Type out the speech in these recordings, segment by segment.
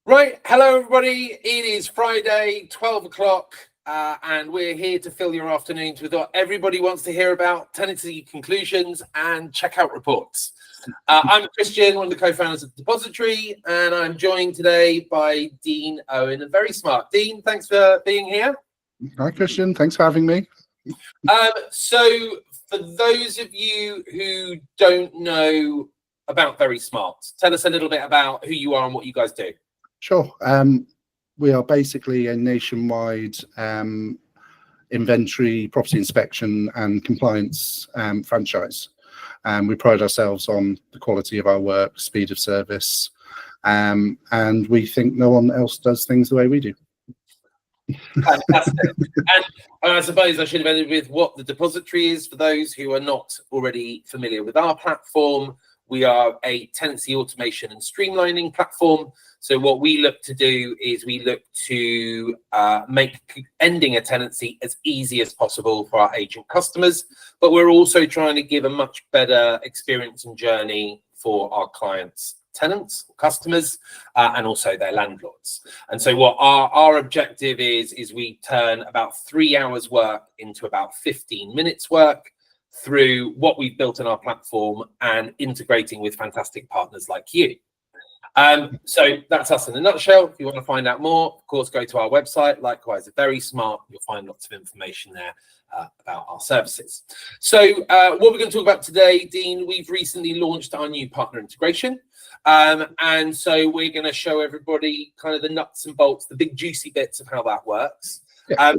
Right, hello everybody. It is Friday, 12 o'clock, and we're here to fill your afternoons with what everybody wants to hear about: tenancy conclusions and checkout reports. I'm Christian, one of the co-founders of Depositary, and I'm joined today by Dean, Owen, and VeriSmart. Dean, thanks for being here. Hi, Christian. Thanks for having me. So, for those of you who don't know about VeriSmart, tell us a little bit about who you are and what you guys do. Sure. We are basically a nationwide inventory, property inspection and compliance franchise. We pride ourselves on the quality of our work, speed of service, and we think no one else does things the way we do. Fantastic. And I suppose I should have ended with what the Depositary is for those who are not already familiar with our platform. We are a tenancy automation and streamlining platform. So what we look to do is we look to make ending a tenancy as easy as possible for our agent customers, but we're also trying to give a much better experience and journey for our clients, tenants, customers, and also their landlords. And so what our objective is we turn about 3 hours work into about 15 minutes work through what we've built in our platform and integrating with fantastic partners like you. So that's us in a nutshell. If you want to find out more, of course, go to our website. Likewise, at VeriSmart, you'll find lots of information there about our services. So what we're going to talk about today, Dean, we've recently launched our new partner integration. And so we're going to show everybody kind of the nuts and bolts, the big juicy bits of how that works. Yeah.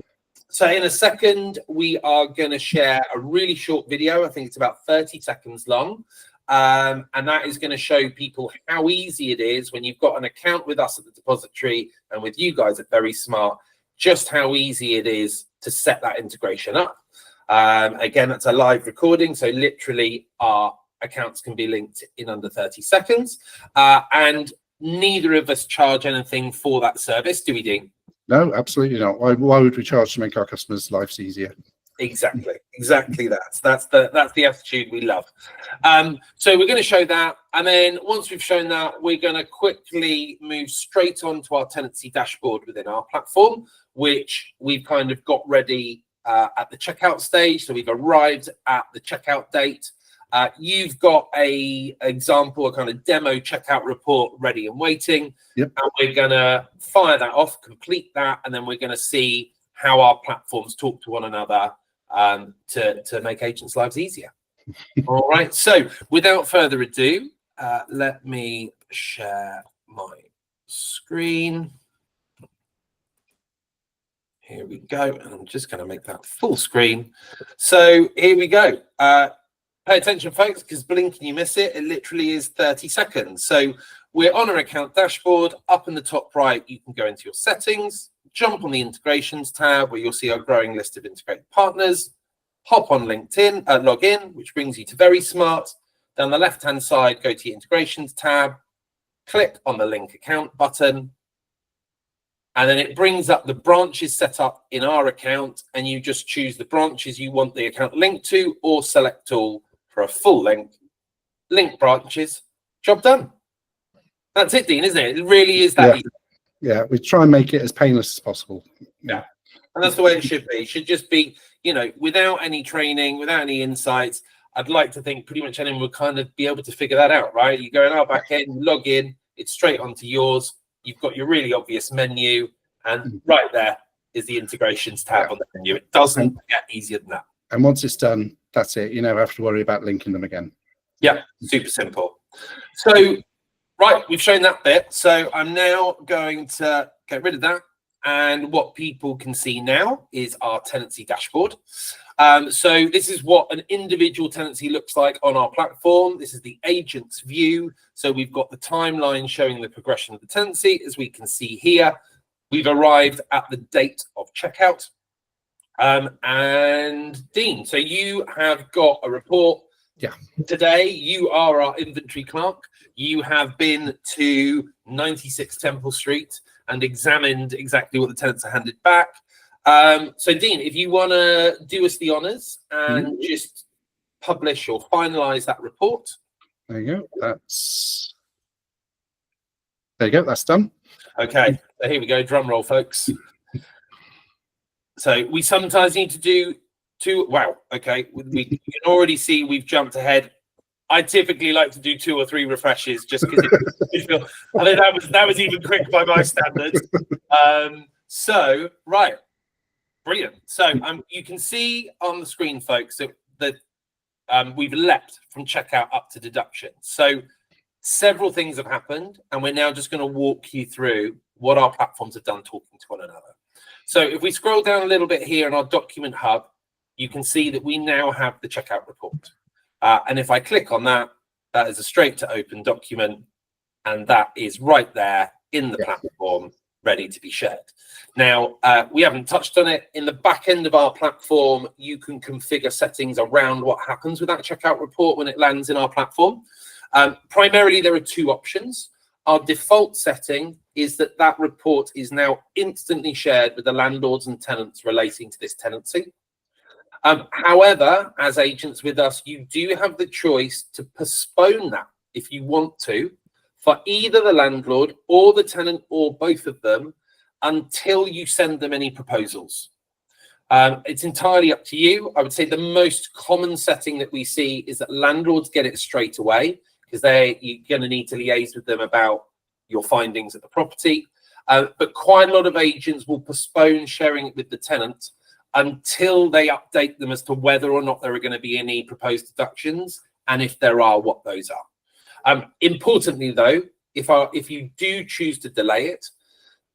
So in a second, we are going to share a really short video. I think it's about 30 seconds long. And that is going to show people how easy it is when you've got an account with us at the Depositary and with you guys at VeriSmart, just how easy it is to set that integration up. Again, that's a live recording. So literally our accounts can be linked in under 30 seconds. And neither of us charge anything for that service, do we, Dean? No, absolutely not. Why would we charge to make our customers' lives easier? Exactly that's the attitude we love. So we're going to show that, and then once we've shown that, we're going to quickly move straight on to our tenancy dashboard within our platform, which we've kind of got ready at the checkout stage. So we've arrived at the checkout date. You've got a example, a kind of demo checkout report ready and waiting. Yep. And we're going to fire that off, complete that, and then we're going to see how our platforms talk to one another to make agents' lives easier. All right. So without further ado, let me share my screen. Here we go. And I'm just going to make that full screen. So here we go. Pay attention, folks, because blink and you miss it. It literally is 30 seconds. So we're on our account dashboard. Up in the top right, you can go into your settings, jump on the integrations tab where you'll see our growing list of integrated partners, hop on LinkedIn, log in, which brings you to VeriSmart. Down the left-hand side, go to your integrations tab, click on the link account button, and then it brings up the branches set up in our account, and you just choose the branches you want the account linked to or select all for a full link branches, job done. That's it, Dean, isn't it? It really is that easy. Yeah, we try and make it as painless as possible. Yeah, and that's the way it should be. It should just be, you know, without any training, without any insights. I'd like to think pretty much anyone would kind of be able to figure that out, right? You go in our back end, log in, it's straight onto yours. You've got your really obvious menu, and right there is the integrations tab on the menu. It doesn't get easier than that. And once it's done, that's it. You never have to worry about linking them again. Yeah, super simple. So, right, we've shown that bit. So I'm now going to get rid of that. And what people can see now is our tenancy dashboard. So this is what an individual tenancy looks like on our platform. This is the agent's view. So we've got the timeline showing the progression of the tenancy. As we can see here, we've arrived at the date of checkout. And Dean, so you have got a report. Yeah. Today, you are our inventory clerk. You have been to 96 Temple Street and examined exactly what the tenants are handed back. So Dean, if you want to do us the honors and just publish or finalize that report. There you go. That's done. Okay, so here we go. Drum roll, folks. So we sometimes need to do two. Wow. Okay, we can already see we've jumped ahead. I typically like to do 2 or 3 refreshes just because I think that was even quick by my standards. So right, brilliant. So you can see on the screen, folks, that we've leapt from checkout up to deduction. So several things have happened, and we're now just going to walk you through what our platforms have done talking to one another. So if we scroll down a little bit here in our document hub, you can see that we now have the checkout report. And if I click on that, that is a straight to open document, and that is right there in the platform, ready to be shared. Now, we haven't touched on it. In the back end of our platform, you can configure settings around what happens with that checkout report when it lands in our platform. Primarily, there are 2 options. Our default setting is that that report is now instantly shared with the landlords and tenants relating to this tenancy. However, as agents with us, you do have the choice to postpone that if you want to for either the landlord or the tenant or both of them until you send them any proposals. It's entirely up to you. I would say the most common setting that we see is that landlords get it straight away because you're going to need to liaise with them about your findings at the property. But quite a lot of agents will postpone sharing it with the tenant until they update them as to whether or not there are going to be any proposed deductions, and if there are, what those are. Importantly, though, if you do choose to delay it,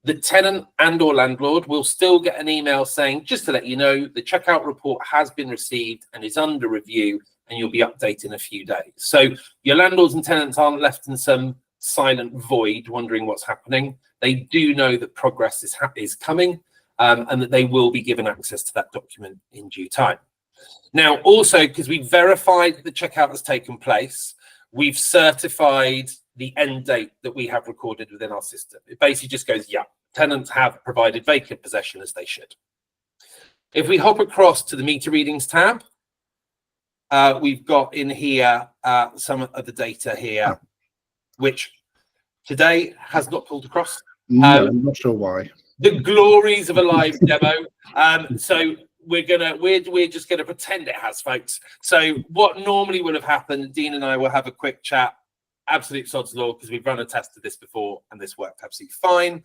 the tenant and or landlord will still get an email saying, just to let you know, the checkout report has been received and is under review, and you'll be updated in a few days. So your landlords and tenants aren't left in some silent void wondering what's happening. They do know that progress is coming, and that they will be given access to that document in due time. Now, also, because we've verified the checkout has taken place, we've certified the end date that we have recorded within our system. It basically just goes, yeah, tenants have provided vacant possession as they should. If we hop across to the meter readings tab, we've got in here some of the data here, which today has not pulled across. No, I'm not sure why. The glories of a live demo. So we're just gonna pretend it has, folks. So what normally would have happened, Dean and I will have a quick chat, absolute sod's law, because we've run a test of this before and this worked absolutely fine.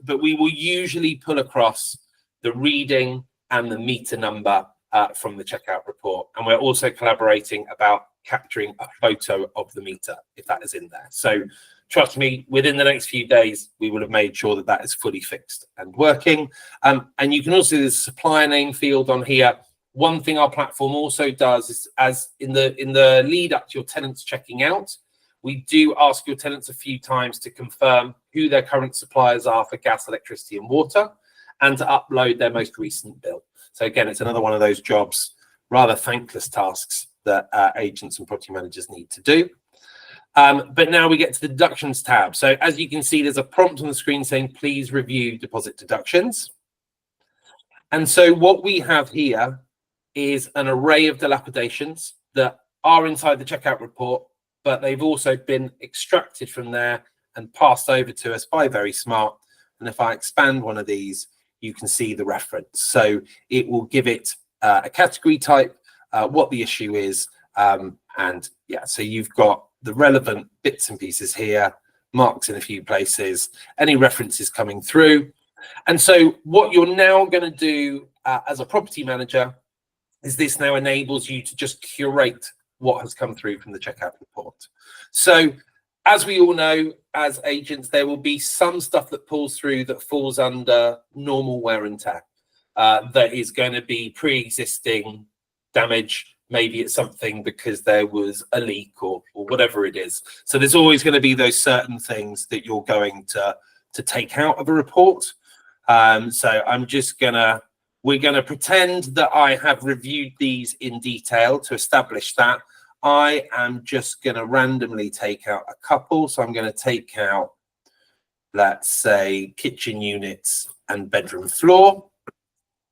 But we will usually pull across the reading and the meter number from the checkout report. And we're also collaborating about capturing a photo of the meter if that is in there. So trust me, within the next few days, we will have made sure that that is fully fixed and working. And you can also see the supplier name field on here. One thing our platform also does is, as in the lead up to your tenants checking out, we do ask your tenants a few times to confirm who their current suppliers are for gas, electricity, and water, and to upload their most recent bill. So again, it's another one of those jobs, rather thankless tasks that agents and property managers need to do. But now we get to the deductions tab. So as you can see, there's a prompt on the screen saying, please review deposit deductions. And so what we have here is an array of dilapidations that are inside the checkout report, but they've also been extracted from there and passed over to us by VeriSmart. And if I expand one of these, you can see the reference. So it will give it a category type, what the issue is. And yeah, so you've got the relevant bits and pieces here, marks in a few places, any references coming through. And so what you're now going to do as a property manager is this now enables you to just curate what has come through from the checkout report. So as we all know, as agents, there will be some stuff that pulls through that falls under normal wear and tear. That is going to be pre-existing damage. Maybe it's something because there was a leak or whatever it is. So there's always going to be those certain things that you're going to take out of a report. So we're going to pretend that I have reviewed these in detail to establish that. I am just going to randomly take out a couple. So I'm going to take out, let's say, kitchen units and bedroom floor.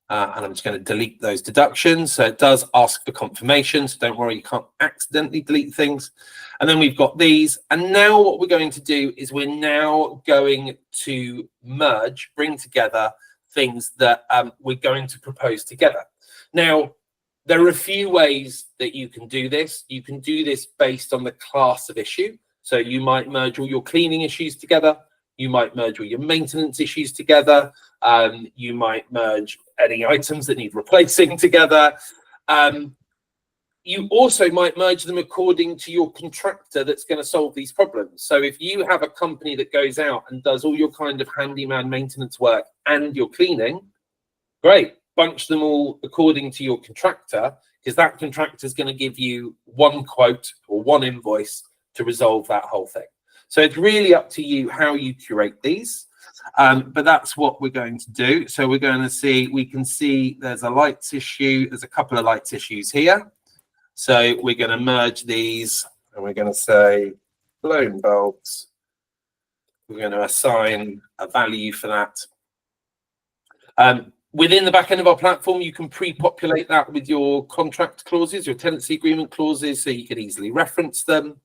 And I'm just going to delete those deductions. So it does ask for confirmation. So don't worry, you can't accidentally delete things. And then we've got these. And now what we're going to do is we're now going to merge, bring together things that we're going to propose together. Now, there are a few ways that you can do this. You can do this based on the class of issue. So you might merge all your cleaning issues together. You might merge all your maintenance issues together. You might merge any items that need replacing together. You also might merge them according to your contractor that's going to solve these problems. So if you have a company that goes out and does all your kind of handyman maintenance work and your cleaning, great, bunch them all according to your contractor, because that contractor is going to give you one quote or one invoice to resolve that whole thing. So it's really up to you how you curate these. But that's what we're going to do. So we're going to see, we can see there's a lights issue. There's a couple of lights issues here. So we're going to merge these and we're going to say blown bulbs. We're going to assign a value for that. Within the back end of our platform, you can pre-populate that with your contract clauses, your tenancy agreement clauses, so you can easily reference them.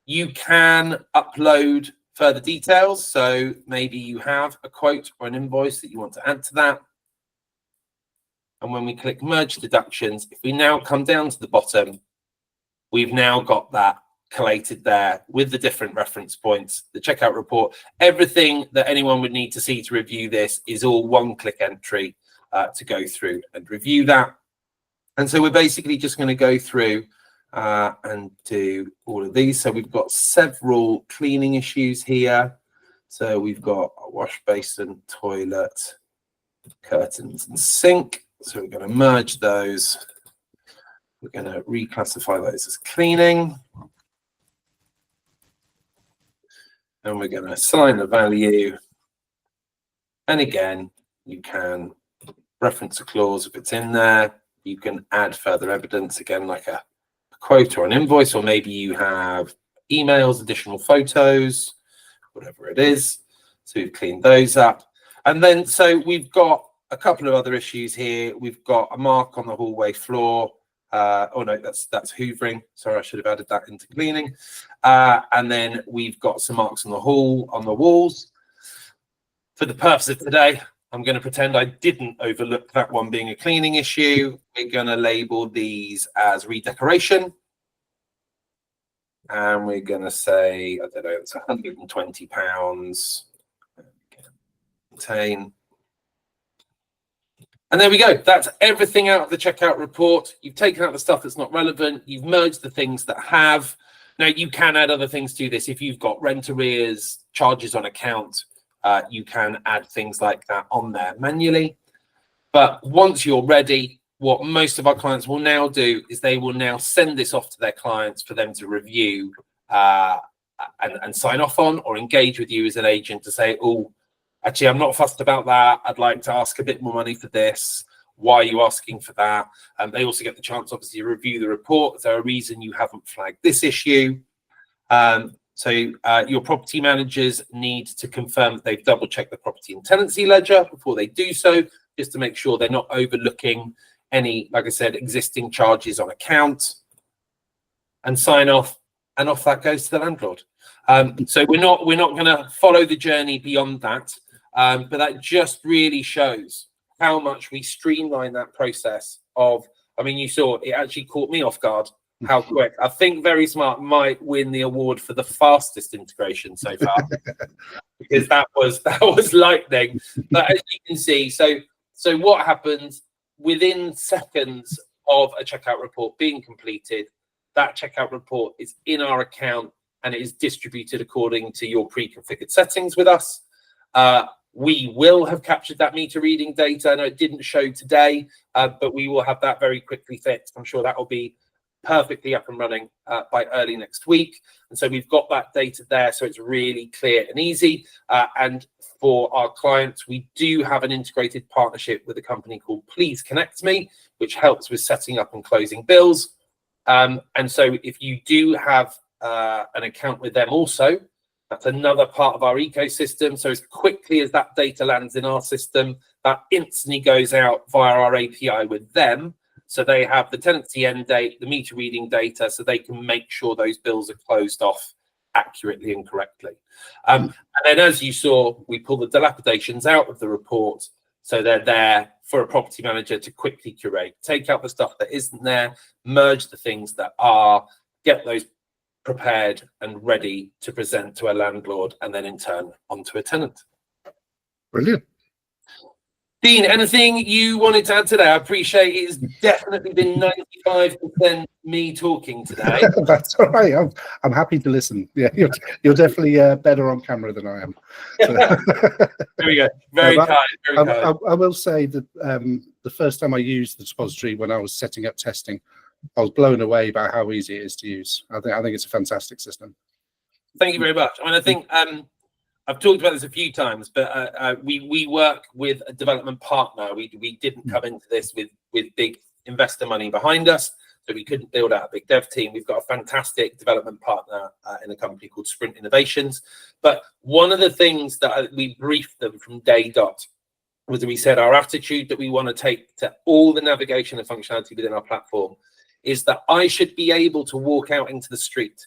You can upload further details. So maybe you have a quote or an invoice that you want to add to that. And when we click merge deductions, if we now come down to the bottom, we've now got that collated there with the different reference points, the checkout report, everything that anyone would need to see to review this is all one-click entry to go through and review that. And so we're basically just going to go through and do all of these. So we've got several cleaning issues here. So we've got a wash basin, toilet, curtains and sink. So we're going to merge those. We're going to reclassify those as cleaning. And we're going to assign a value. And again, you can reference a clause if it's in there. You can add further evidence, again, like a quote or an invoice, or maybe you have emails, additional photos, whatever it is. So we've cleaned those up. And then, so we've got a couple of other issues here. We've got a mark on the hallway floor. Oh no, that's hoovering. Sorry, I should have added that into cleaning. And then we've got some marks on the walls. For the purpose of today, I'm going to pretend I didn't overlook that one being a cleaning issue. We're going to label these as redecoration. And we're going to say, I don't know, it's £120. Contain. And there we go. That's everything out of the checkout report. You've taken out the stuff that's not relevant. You've merged the things that have. Now, you can add other things to this. If you've got rent arrears, charges on account, you can add things like that on there manually. But once you're ready, what most of our clients will now do is they will now send this off to their clients for them to review and sign off on, or engage with you as an agent to say, oh, actually, I'm not fussed about that. I'd like to ask a bit more money for this. Why are you asking for that? And they also get the chance, obviously, to review the report. Is there a reason you haven't flagged this issue? So your property managers need to confirm that they've double-checked the property and tenancy ledger before they do so, just to make sure they're not overlooking any, like I said, existing charges on account, and sign off, and off that goes to the landlord. So we're not going to follow the journey beyond that. But that just really shows how much we streamline that process of, I mean, you saw it actually caught me off guard how quick. I think VeriSmart might win the award for the fastest integration so far, because that was lightning. But as you can see, so what happens within seconds of a checkout report being completed, that checkout report is in our account and it is distributed according to your pre-configured settings with us. We will have captured that meter reading data. I know it didn't show today, but we will have that very quickly fixed. I'm sure that will be perfectly up and running by early next week. And so we've got that data there, so it's really clear and easy. And for our clients, we do have an integrated partnership with a company called Please Connect Me, which helps with setting up and closing bills. And so if you do have an account with them also, that's another part of our ecosystem. So as quickly as that data lands in our system, that instantly goes out via our API with them. So they have the tenancy end date, the meter reading data, so they can make sure those bills are closed off accurately and correctly. And then, as you saw, we pull the dilapidations out of the report, so they're there for a property manager to quickly curate, take out the stuff that isn't there, merge the things that are, get those prepared and ready to present to a landlord, and then in turn onto a tenant. Brilliant. Dean, anything you wanted to add today? I appreciate it's definitely been 95% me talking today. That's all right. I'm happy to listen. Yeah, you're definitely better on camera than I am. So. There we go. Very kind. Very kind. I will say that the first time I used the Depositary when I was setting up testing, I was blown away by how easy it is to use. I think it's a fantastic system. Thank you very much. I mean, I think I've talked about this a few times, but we work with a development partner. We didn't come into this with big investor money behind us, so we couldn't build out a big dev team. We've got a fantastic development partner in a company called Sprint Innovations. But one of the things that we briefed them from day dot was that we said our attitude that we want to take to all the navigation and functionality within our platform is that I should be able to walk out into the street,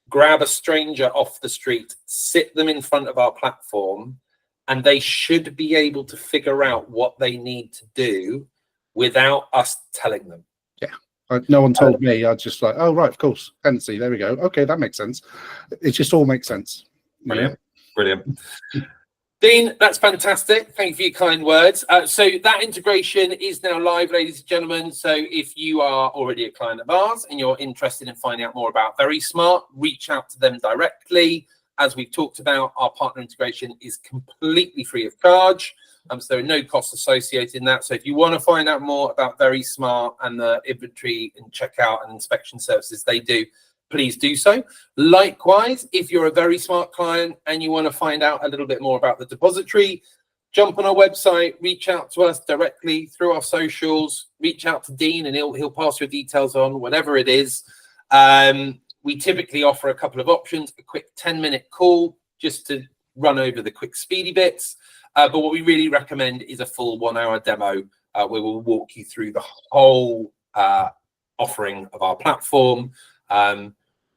grab a stranger off the street, sit them in front of our platform, and they should be able to figure out what they need to do without us telling them. Yeah, no one told me. I just like, oh, right, of course, tenancy, there we go. Okay, that makes sense. It just all makes sense. Brilliant. Brilliant. Dean, that's fantastic. Thank you for your kind words. So that integration is now live, ladies and gentlemen. So if you are already a client of ours and you're interested in finding out more about VeriSmart, reach out to them directly. As we've talked about, our partner integration is completely free of charge. So there are no costs associated in that. So if you want to find out more about VeriSmart and the inventory and checkout and inspection services they do, please do so. Likewise, if you're a VeriSmart client and you want to find out a little bit more about the Depositary, jump on our website, reach out to us directly through our socials, reach out to Dean and he'll pass your details on, whatever it is. We typically offer a couple of options, a quick 10-minute call just to run over the quick speedy bits. But what we really recommend is a full 1-hour demo where we'll walk you through the whole offering of our platform.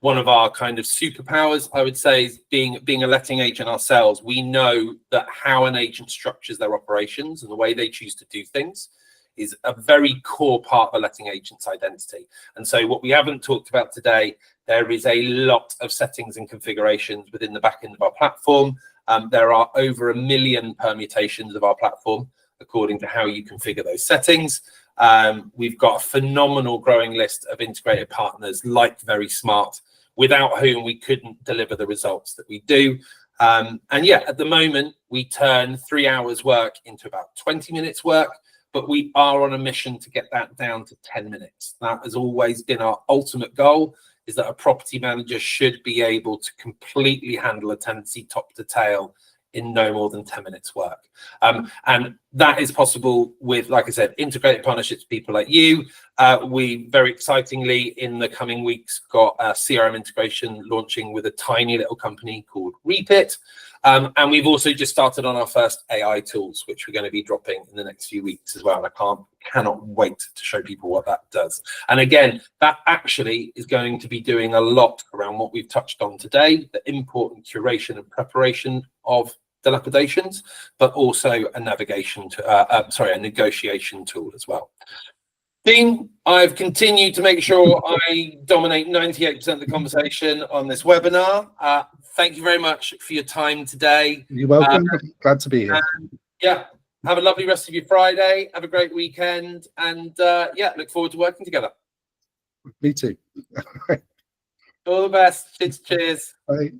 One of our kind of superpowers, I would say, is being a letting agent ourselves. We know that how an agent structures their operations and the way they choose to do things is a very core part of a letting agent's identity. And so what we haven't talked about today, there is a lot of settings and configurations within the back end of our platform. There are over 1 million permutations of our platform according to how you configure those settings. We've got a phenomenal growing list of integrated partners like VeriSmart, without whom we couldn't deliver the results that we do. And yeah, at the moment, we turn 3 hours work into about 20 minutes work, but we are on a mission to get that down to 10 minutes. That has always been our ultimate goal, is that a property manager should be able to completely handle a tenancy top to tail in no more than 10 minutes work. And that is possible with, like I said, integrated partnerships, people like you. We very excitingly in the coming weeks got a CRM integration launching with a tiny little company called Reapit. And we've also just started on our first AI tools, which we're going to be dropping in the next few weeks as well. And I cannot wait to show people what that does. And again, that actually is going to be doing a lot around what we've touched on today, the import and curation and preparation of dilapidations, but also a navigation to, a negotiation tool as well. Dean, I've continued to make sure I dominate 98% of the conversation on this webinar. Thank you very much for your time today. You're welcome. Glad to be here. Yeah, have a lovely rest of your Friday. Have a great weekend. And yeah, look forward to working together. Me too. All the best. Cheers. Bye.